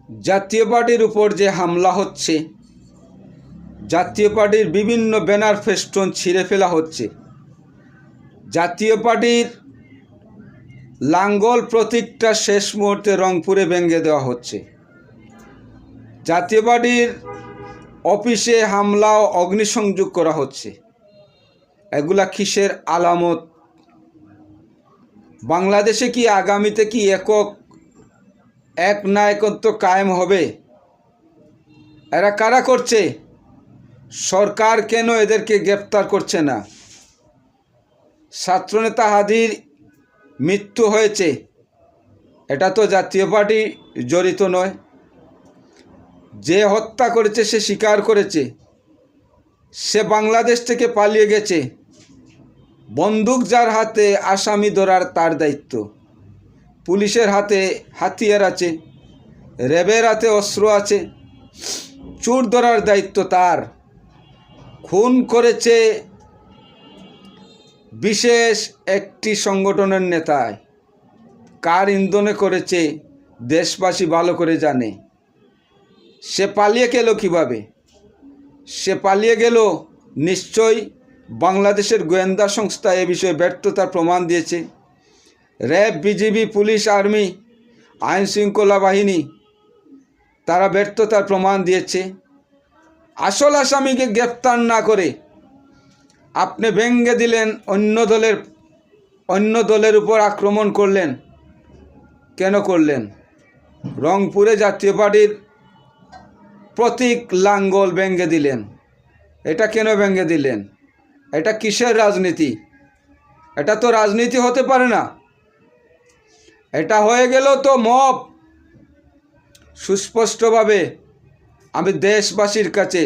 জাতীয় পার্টির উপর যে হামলা হচ্ছে, জাতীয় পার্টির বিভিন্ন ব্যানার ফেস্টুন ছিঁড়ে ফেলা হচ্ছে, জাতীয় পার্টির লাঙ্গল প্রতীকটা শেষ মুহূর্তে রংপুরে ভেঙে দেওয়া হচ্ছে, জাতীয় পার্টির অফিসে হামলা ও অগ্নিসংযোগ করা হচ্ছে। এগুলা কিসের আলামত? বাংলাদেশে কি আগামীতে কি এক নায়কত্ব কায়েম হবে? এরা কারা করছে? সরকার কেন এদেরকে গ্রেপ্তার করছে না? ছাত্রনেতা হাদির মৃত্যু হয়েছে, এটা তো জাতীয় পার্টি জড়িত নয়। যে হত্যা করেছে সে স্বীকার করেছে, সে বাংলাদেশ থেকে পালিয়ে গেছে। বন্দুক যার হাতে আসামি ধরার তার দায়িত্ব। পুলিশের হাতে হাতিয়ার আছে, র্যাবের হাতে অস্ত্র আছে, চোর ধরার দায়িত্ব তার। খুন করেছে বিশেষ একটি সংগঠনের নেতায়, কার ইন্ধনে করেছে দেশবাসী ভালো করে জানে। সে পালিয়ে গেল কিভাবে? সে পালিয়ে গেল নিশ্চয়ই বাংলাদেশের গোয়েন্দা সংস্থা এ বিষয়ে ব্যর্থতার প্রমাণ দিয়েছে। র্যাব, বিজিবি, পুলিশ, আর্মি, আইন শৃঙ্খলা বাহিনী তারা ব্যর্থতার প্রমাণ দিয়েছে। আসল আসামিকে গ্রেপ্তার না করে আপনি ভেঙে দিলেন, অন্য দলের উপর আক্রমণ করলেন। কেন করলেন? রংপুরে জাতীয় পার্টির প্রতীক লাঙ্গল ভেঙে দিলেন। এটা কেন ভেঙে দিলেন? এটা কিসের রাজনীতি? এটা তো রাজনীতি হতে পারে না। এটা হয়ে গেল তো মব। সুস্পষ্টভাবে আমি দেশবাসীর কাছে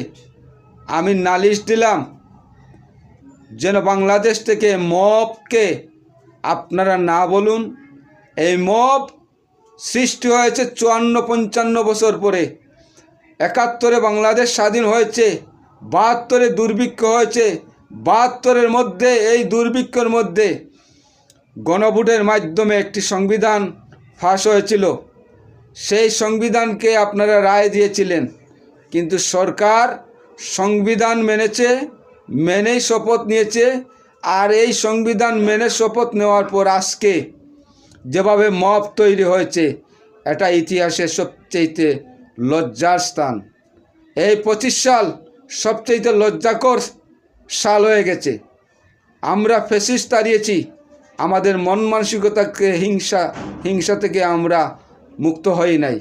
আমি নালিশ দিলাম, যেন বাংলাদেশ থেকে মবকে আপনারা না বলুন। এই মব সৃষ্টি হয়েছে 54-55 বছর পরে। 71-এ বাংলাদেশ স্বাধীন হয়েছে, 72-এ দুর্ভিক্ষ হয়েছে। 72-এর মধ্যে, এই দুর্ভিক্ষের মধ্যে গণভোটের মাধ্যমে একটি সংবিধান পাস হয়েছিল। সেই সংবিধানকে আপনারা রায় দিয়েছিলেন, কিন্তু সরকার সংবিধান মেনেই শপথ নিয়েছে। আর এই সংবিধান মেনে শপথ নেওয়ার পর আজকে যেভাবে মব তৈরি হয়েছে, এটা ইতিহাসের সবচেয়ে লজ্জার স্থান। এই 25 সাল সবচেয়ে লজ্জাকর সাল হয়ে গেছে। আমরা ফ্যাসিস্ট তাড়িয়েছি, আমাদের মন মানসিকতাকে হিংসা থেকে আমরা মুক্ত হই নাই।